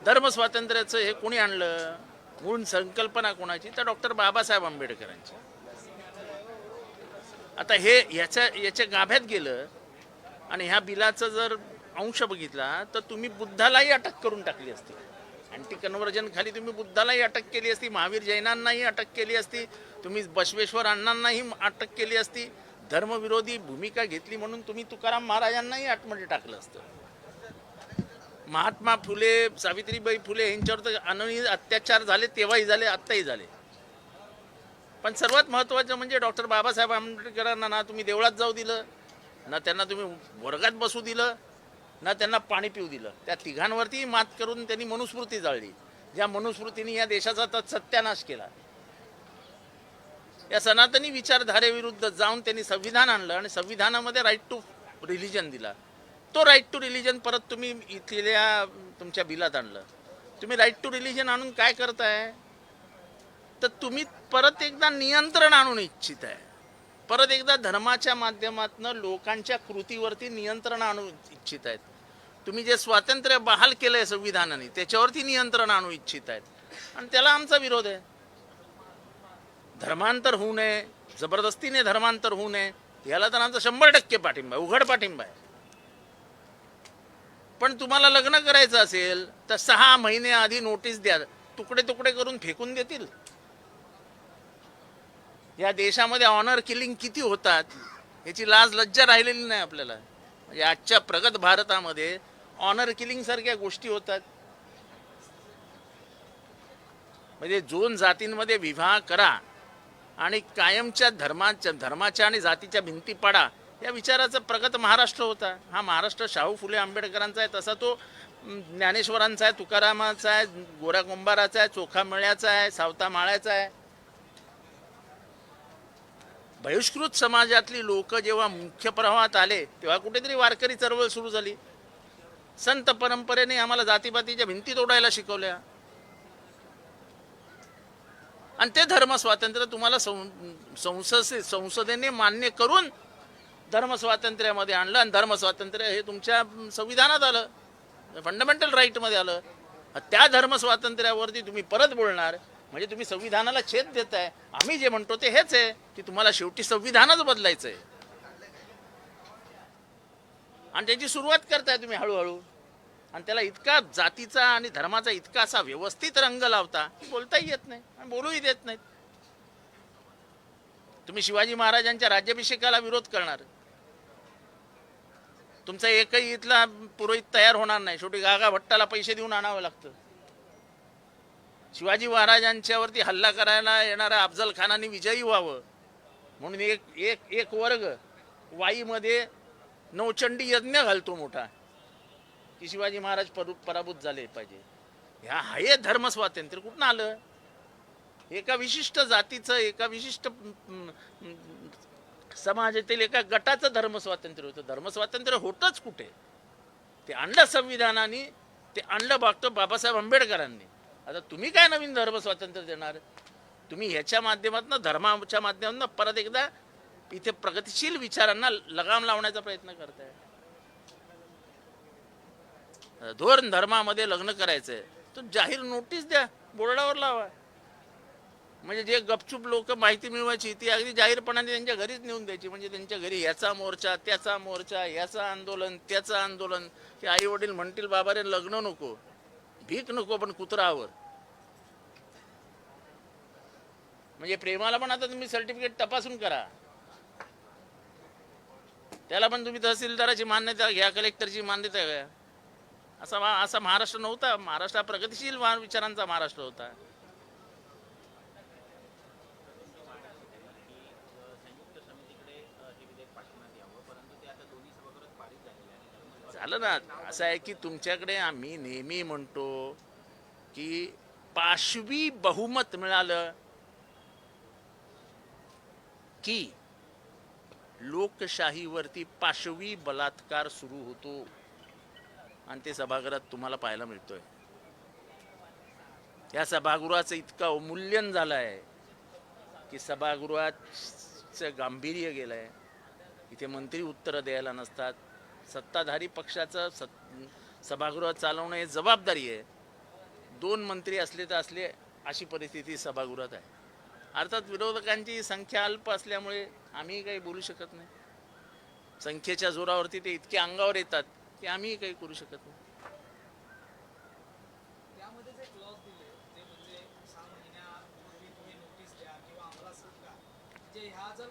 धर्म स्वातंत्र्याचं हे कोणी आणलं? मूळ संकल्पना कोणाची? तर डॉक्टर बाबासाहेब आंबेडकरांची. आता हे याच्या गाभ्यात गेलं आणि ह्या बिलाचा जर अंश बघितला तर तुम्ही बुद्धालाही अटक करून टाकली असती. अँटी कन्व्हर्जन खाली तुम्ही बुद्धालाही अटक केली असती, महावीर जैनांनाही अटक केली असती, तुम्ही बसवेश्वर अण्णांनाही अटक केली असती. धर्मविरोधी भूमिका घेतली म्हणून तुम्ही तुकाराम महाराजांनाही आतमध्ये टाकलं असतं. महात्मा फुले, सावित्रीबाई फुले यांच्यावर तर अनन्य अत्याचार झाले, तेव्हाही झाले, आत्ताही झाले. पण सर्वात महत्त्वाचं म्हणजे डॉक्टर बाबासाहेब आंबेडकरांना ना तुम्ही देवळात जाऊ दिलं, ना त्यांना तुम्ही वर्गात बसू दिलं, ना त्यांना पाणी पिऊ दिलं. त्या तिघांवरती मात करून त्यांनी मनुस्मृती जाळली, ज्या मनुस्मृतीने या देशाचा सत्यानाश केला. या सनातनी विचारधारेविरुद्ध जाऊन त्यांनी संविधान आणलं आणि संविधानामध्ये राईट टू रिलिजन दिला. तो राईट टू रिलिजन परत तुम्ही इथल्या तुमच्या बिलात आणलं. तुम्ही राईट टू रिलिजन आणून काय करताय? तर तुम्ही परत एकदा नियंत्रण आणून इच्छित आहे. परत एकदा धर्माच्या माध्यमातून लोकांच्या कृतीवरती नियंत्रण आणू इच्छित आहेत. तुम्ही जे स्वातंत्र्य बहाल केलंय संविधानाने त्याच्यावरती नियंत्रण आणू इच्छित आहेत आणि त्याला आमचा विरोध आहे. धर्मांतर होऊ नये, जबरदस्तीने धर्मांतर होऊ नये, याला तर आमचा 100% पाठिंबा, उघड पाठिंबा आहे. पण तुम्हाला लग्न करायचं असेल तर 6 महिने आधी नोटीस द्या. तुकडे तुकडे करून फेकून देतील. या देशामध्ये ऑनर किलिंग किती होतात याची लाज लज्जा राहिलेली नाही आपल्याला. म्हणजे आजच्या प्रगत भारतामध्ये ऑनर किलिंग सारख्या गोष्टी होतात. म्हणजे 2 जातींमध्ये विवाह करा आणि कायमच्या धर्माच्या आणि जातीच्या भिंती पाडा, या विचाराचा प्रगत महाराष्ट्र होता. हा महाराष्ट्र शाहू फुले आंबेडकरांचा आहे, तसा तो ज्ञानेश्वरांचा आहे, तुकारामाचा आहे, गोरा कुंभाराचा आहे, चोखा मळ्याचा आहे, सावता माळ्याचा आहे. बहिष्कृत समाजातली लोक जेव्हा मुख्य प्रवाहात आले तेव्हा कुठेतरी वारकरी चळवळ सुरू झाली. संत परंपरेने आम्हाला जातीपातीच्या भिंती तोडायला शिकवल्या आणि ते धर्म स्वातंत्र्य तुम्हाला संसदेने मान्य करून धर्म स्वातंत्र्यामध्ये आणलं आणि धर्म स्वातंत्र्य हे तुमच्या संविधानात आलं, फंडामेंटल राईटमध्ये आलं. त्या धर्म स्वातंत्र्यावरती तुम्ही परत बोलणार म्हणजे तुम्ही संविधानाला छेद देताय. आम्ही जे म्हणतो ते हेच आहे की तुम्हाला शेवटी संविधानच बदलायचं आहे आणि त्याची सुरुवात करताय तुम्ही हळूहळू. आणि त्याला इतका जातीचा आणि धर्माचा इतका असा व्यवस्थित रंग लावता की बोलताही येत नाही आणि बोलूही देत नाहीत. तुम्ही शिवाजी महाराजांच्या राज्याभिषेकाला विरोध करणार, तुमचा एकही इथला पुरोहित तयार होणार नाही, शेवटी गागा भट्टाला पैसे देऊन आणावं लागतं. शिवाजी महाराजांच्यावरती हल्ला करायला येणाऱ्या अफजल खानाने विजयी व्हावं म्हणून एक वर्ग वाईमध्ये नवचंडी यज्ञ घालतो मोठा की शिवाजी महाराज पराभूत झाले पाहिजे. ह्या हे धर्म स्वातंत्र्य कुठून आलं? एका विशिष्ट जातीचं, एका विशिष्ट समाजातील एका गटाचं धर्म स्वातंत्र्य होतं. धर्म स्वातंत्र्य होतच कुठे? ते आणलं संविधानाने, ते आणलं डॉक्टर बाबासाहेब आंबेडकरांनी. आता तुम्ही काय नवीन धर्म स्वातंत्र्य देणार? तुम्ही ह्याच्या माध्यमातून, धर्माच्या माध्यमातून परत एकदा इथे प्रगतिशील विचारांना लगाम लावण्याचा प्रयत्न करताय. धोरण धर्मामध्ये लग्न करायचंय तर जाहीर नोटीस द्या, बोर्डावर लावा. म्हणजे जे गपचूप लोक माहिती मिळवायची ती अगदी जाहीरपणाने त्यांच्या घरीच नेऊन द्यायची. म्हणजे त्यांच्या घरी याचा मोर्चा, त्याचा मोर्चा, याचा आंदोलन, त्याचं आंदोलन. की आई वडील म्हणतील बाबा रे लग्न नको, भीक नको, पण कुत्रावर. म्हणजे प्रेमाला पण आता तुम्ही सर्टिफिकेट तपासून करा, त्याला पण तुम्ही तहसीलदाराची मान्यता घ्या, कलेक्टरची मान्यता घ्या. असा महाराष्ट्र नव्हता. महाराष्ट्र हा प्रगतिशील विचारांचा महाराष्ट्र होता. झालं ना. असं आहे की तुमच्याकडे आम्ही नेहमी म्हणतो की पाशवी बहुमत मिळालं की लोकशाहीवरती पाशवी बलात्कार सुरू होतो आणि ते सभागृहात तुम्हाला पाहायला मिळतोय. या सभागृहाचं इतकं अवमूल्यन झालं आहे की सभागृहाचं गांभीर्य गेलं आहे. इथे मंत्री उत्तरं द्यायला नसतात. सत्ताधारी पक्षाचं सभागृह चालवणं हे जबाबदारी आहे. 2 मंत्री असले तर असले अशी परिस्थिती सभागृहात आहे. अर्थात विरोधकांची संख्या अल्प असल्यामुळे आम्ही काही बोलू शकत नाही. संख्येच्या जोरावरती ते इतके अंगावर येतात की आम्ही काही करू शकत नाही. त्यामध्ये जे क्लॉज दिले ते म्हणजे 6 महिन्यापूर्वी तुम्ही नोटीस द्या किंवा आम्हाला सांगा, म्हणजे ह्या जर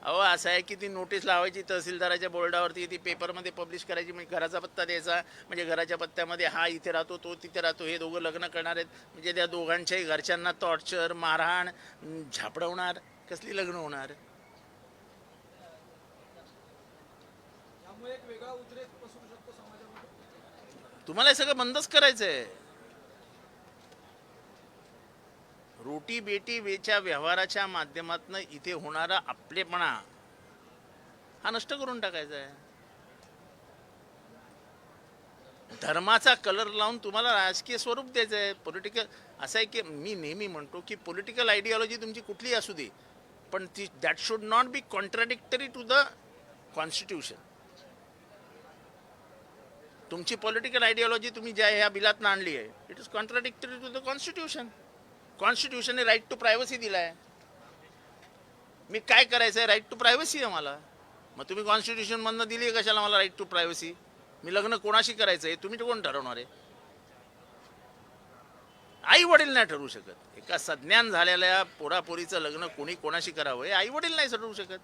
अहो असं आहे की ती नोटीस लावायची तहसीलदाराच्या बोर्डावरती, ती पेपरमध्ये पब्लिश करायची, म्हणजे घराचा पत्ता द्यायचा, म्हणजे घराच्या पत्त्यामध्ये हा इथे राहतो तो तिथे राहतो, हे दोघं लग्न करणार आहेत, म्हणजे त्या दोघांच्याही घरच्यांना टॉर्चर मारहाण झापडवणार, कसली लग्न होणार. यामुळे एक वेगळा उद्रेक पसरू शकतो समाजामध्ये. तुम्हाला हे सगळं बंदच करायचं आहे. रोटी बेटी वेच्या व्यवहाराच्या माध्यमातून इथे होणारा आपलेपणा हा नष्ट करून टाकायचा आहे. धर्माचा कलर लावून तुम्हाला राजकीय स्वरूप द्यायचं आहे. पॉलिटिकल असं आहे की मी नेहमी म्हणतो की पॉलिटिकल आयडिओलॉजी तुमची कुठलीही असू दे, पण ती that should not be contradictory to the constitution. तुमची पॉलिटिकल आयडिओलॉजी तुम्ही ज्या ह्या बिलात आणली आहे, it is contradictory to the constitution. कॉन्स्टिट्यूशनने राईट टू प्रायव्हसी दिला आहे. मी काय करायचं आहे, राईट टू प्रायव्हसी आहे मला. मग तुम्ही कॉन्स्टिट्यूशनमधनं दिली आहे कशाला मला राईट टू प्रायव्हसी? मी लग्न कोणाशी करायचं आहे तुम्ही कोण ठरवणार आहे? आई वडील नाही ठरवू शकत. एका सज्ञान झालेल्या पोरापोरीचं लग्न कोणी कोणाशी करावं हे आई वडील नाही ठरवू शकत.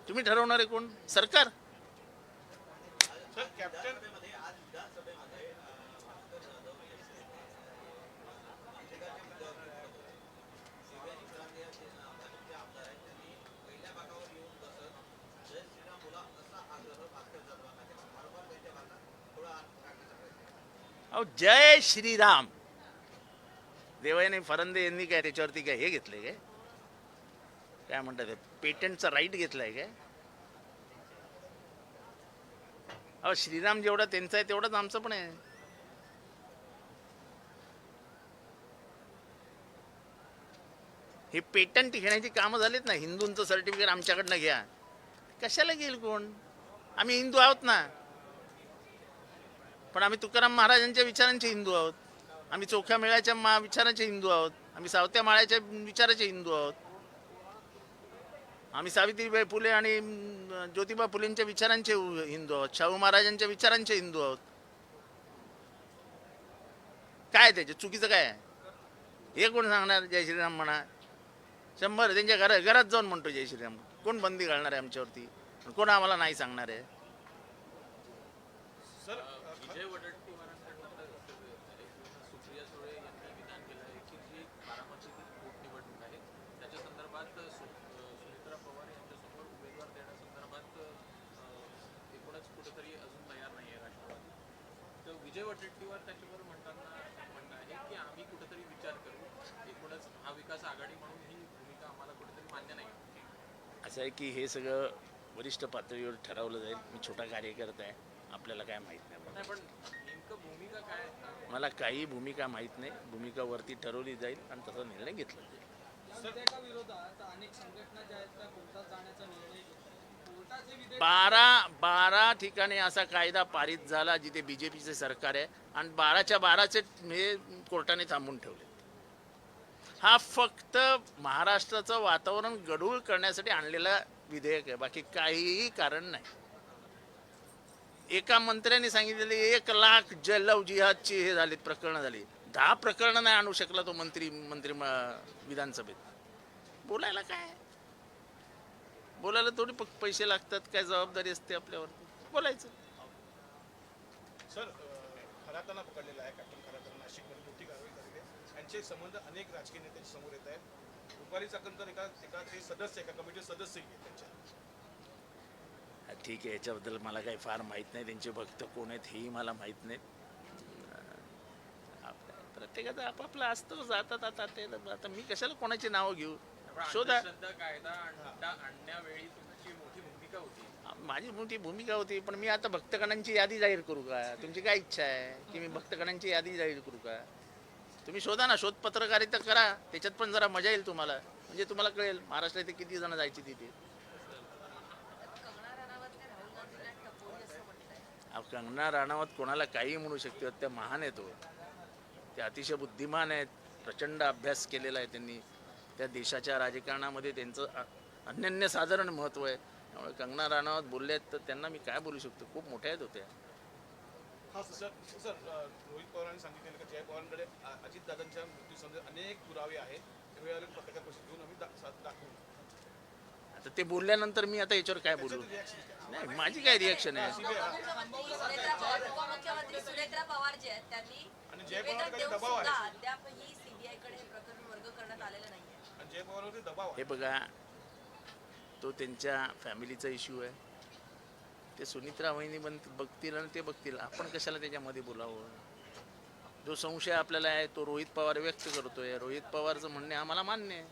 तुम्ही ठरवणार आहे कोण? सरकार. अहो जय श्रीराम. देवयानी फरंदे यांनी काय त्याच्यावरती काय हे घेतलंय काय म्हणतात पेटंटचा राईट घेतलाय काय? अहो श्रीराम जेवढा त्यांचा आहे तेवढाच आमचं पण आहे. हे पेटंट घेण्याची कामं झालीत ना. हिंदूंचं सर्टिफिकेट आमच्याकडनं घ्या, कशाला घेईल कोण? आम्ही हिंदू आहोत ना, पण आम्ही तुकाराम महाराजांच्या विचारांचे हिंदू आहोत. आम्ही चोख्या मेळ्याच्या विचाराचे हिंदू आहोत. आम्ही सावत्या माळ्याच्या विचाराचे हिंदू आहोत. आम्ही सावित्रीबाई फुले आणि ज्योतिबा फुलेंच्या विचारांचे हिंदू आहोत. शाहू महाराजांच्या विचारांचे हिंदू आहोत. काय त्याचे चुकीचं काय आहे? हे कोण सांगणार जय श्रीराम म्हणा? 100 त्यांच्या घरात जाऊन म्हणतो जय श्रीराम. कोण बंदी घालणार आहे आमच्यावरती? कोण आम्हाला नाही सांगणार आहे? विजय वडेट्टीवारांकडनं सुप्रिया सुळे यांनी विधान केलं आहे की जी बारामतीतील पोटनिवडणूक आहे त्याच्या संदर्भात सुनेत्रा पवार यांच्यासमोर उमेदवार देण्यासंदर्भात एकूणच कुठेतरी अजून तयार नाही आहे राष्ट्रवादी. तर विजय वडेट्टीवार त्याच्यावर म्हणताना म्हणणं आहे की आम्ही कुठेतरी विचार करू, एकूणच महाविकास आघाडी म्हणून ही भूमिका आम्हाला कुठेतरी मान्य नाही. असं आहे की हे सगळं वरिष्ठ पातळीवर ठरवलं जाईल. मी छोटा कार्यकर्ता आहे, आपल्याला काय माहीत नाही. पण नेमकं भूमिका काय आहे? मला काही भूमिका माहीत नाही. भूमिका वरती ठरवली जाईल आणि तसा निर्णय घेतला जाईल. या विधेयकाविरोधात अनेक संघटना ज्या आहेत त्या कोर्टात जाण्याचा निर्णय घेतला. कोर्टाचे विधेयक 12 ठिकाणी असा कायदा पारित झाला जिथे बीजेपीचे सरकार आहे आणि 12च्या 12चे हे कोर्टाने थांबवून ठेवले. हा फक्त महाराष्ट्राचं वातावरण गढूळ करण्यासाठी आणलेला विधेयक आहे, बाकी काहीही कारण नाही. एका मंत्र्याने सांगितलेले 1 लाख लव जिहादची हे झालीत प्रकरणं झाली. 10 प्रकरणं नाही आणू शकला तो मंत्री विधानसभेत. बोलायला काय? बोलायला थोडी पैसे लागतात, काय जबाबदारी असते आपल्यावर? बोलायचं. सर, खराताना पकडलेला आहे कॅप्टन खराताना नाशिकमध्ये मोठी कारवाई झालेली आहे. यांचे संबंध अनेक राजकीय नेत्यांच्या समोर येत आहेत. रुपाली चाकणकर एका ते सदस्य एका कमिटी सदस्य आहेत त्यांच्या. ठीक आहे, याच्याबद्दल मला काही फार माहीत नाही. त्यांचे भक्त कोण आहेत हेही मला माहीत नाही. प्रत्येकाचं आपापलं असतं, जातात. आता मी कशाला कोणाची नावं घेऊ? शोधा. अंधश्रद्धा कायदा आणण्यावेळी तुमची मोठी भूमिका होती. माझी मोठी भूमिका होती, पण मी आता भक्तगणांची यादी जाहीर करू का? तुमची काय इच्छा आहे की मी भक्तगणांची यादी जाहीर करू का? तुम्ही शोधा ना, शोध पत्रकारिता करा. त्याच्यात पण जरा मजा येईल तुम्हाला, म्हणजे तुम्हाला कळेल महाराष्ट्रात इथे किती जण जायची तिथे. कंगना राणावत कोणाला काही म्हणू शकते, त्या महान आहे तो. ते अतिशय बुद्धिमान आहेत, प्रचंड अभ्यास केलेला आहे त्यांनी, त्या देशाच्या राजकारणामध्ये त्यांचं अनन्यसाधारण महत्त्व आहे. त्यामुळे कंगना राणावत बोलले आहेत तर त्यांना मी काय बोलू शकतो, खूप मोठ्या आहेत होत्या. हा सर सर रोहित पवारांनी सांगितलेलं की जय पवारांकडे अजितदादांच्या मृत्यूसंबंधी अनेक पुरावे आहेत, ते वेळेला पत्रकार परिषद घेऊन आम्ही दाखवू. आता ते बोलल्यानंतर मी आता याच्यावर काय बोलू? नाही, माझी काय रिॲक्शन आहे? उपमुख्यमंत्री सुनेत्रा पवार जे आहेत त्यांनी आणि जय निवेदन पवारांकडे देऊन दबाव आहे. सुद्धा अद्यापही सीबीआयकडे हे प्रकरण वर्ग करण्यात आलेलं नाहीये. आणि जय पवारांवरती दबाव आहे. हे बघा, तो त्यांच्या फॅमिलीचा इश्यू आहे. ते सुनित्रा वहिनी बघतील आणि ते बघतील, आपण कशाला त्याच्यामध्ये बोलावं? जो संशय आपल्याला आहे तो रोहित पवार व्यक्त करतोय. रोहित पवारचं म्हणणे आम्हाला मान्य आहे.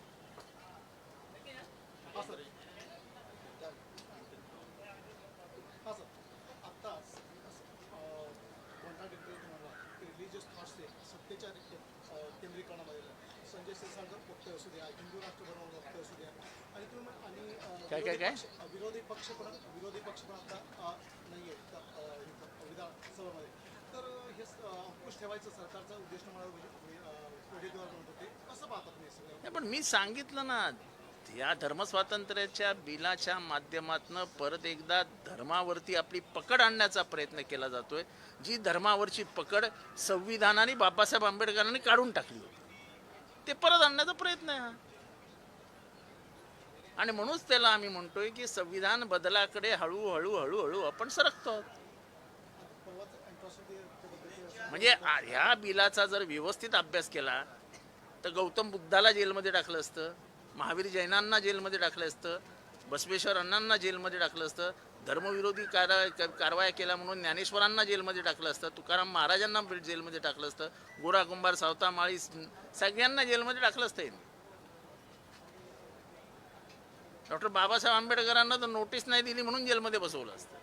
हा सर, आत्ताच कॉन्ट्राडिक्टरी तुम्हाला रिलिजियस थॉट्सचे सत्तेच्या केंद्रीकरणामध्ये संजय क्षीरसागर वक्तव्य असू द्या, हिंदू राष्ट्रधर्म वक्तव्य असू द्या, आणि तुम्ही आणि विरोधी पक्ष पण आता नाही आहे विधानसभेमध्ये, तर हे अंकुश ठेवायचं सरकारचा उद्देश उमेदवार म्हणत होते. कसं पाहता तुम्ही सगळं? नाही, पण मी सांगितलं ना, या धर्मस्वातंत्र्याच्या बिलाच्या माध्यमातून परत एकदा धर्मावरती आपली पकड आणण्याचा प्रयत्न केला जातोय. जी धर्मावरची पकड संविधानाने बाबासाहेब आंबेडकरांनी काढून टाकली होती, ते परत आणण्याचा प्रयत्न आहे हा. आणि म्हणूनच त्याला आम्ही म्हणतोय की संविधान बदलाकडे हळूहळू हळूहळू आपण सरकतो. म्हणजे ह्या बिलाचा जर व्यवस्थित अभ्यास केला तर गौतम बुद्धाला जेलमध्ये टाकलं असतं, महावीर जैनांना जेलमध्ये टाकलं असतं, बसवेश्वर अण्णांना जेलमध्ये टाकलं असतं, धर्मविरोधी कारवाया केल्या म्हणून ज्ञानेश्वरांना जेलमध्ये टाकलं असतं, तुकाराम महाराजांना जेलमध्ये टाकलं असतं, गोरा कुंभार सावता माळी सगळ्यांना जेलमध्ये टाकलं असतं. डॉक्टर बाबासाहेब आंबेडकरांना तर नोटीस नाही दिली म्हणून जेलमध्ये बसवलं असतं.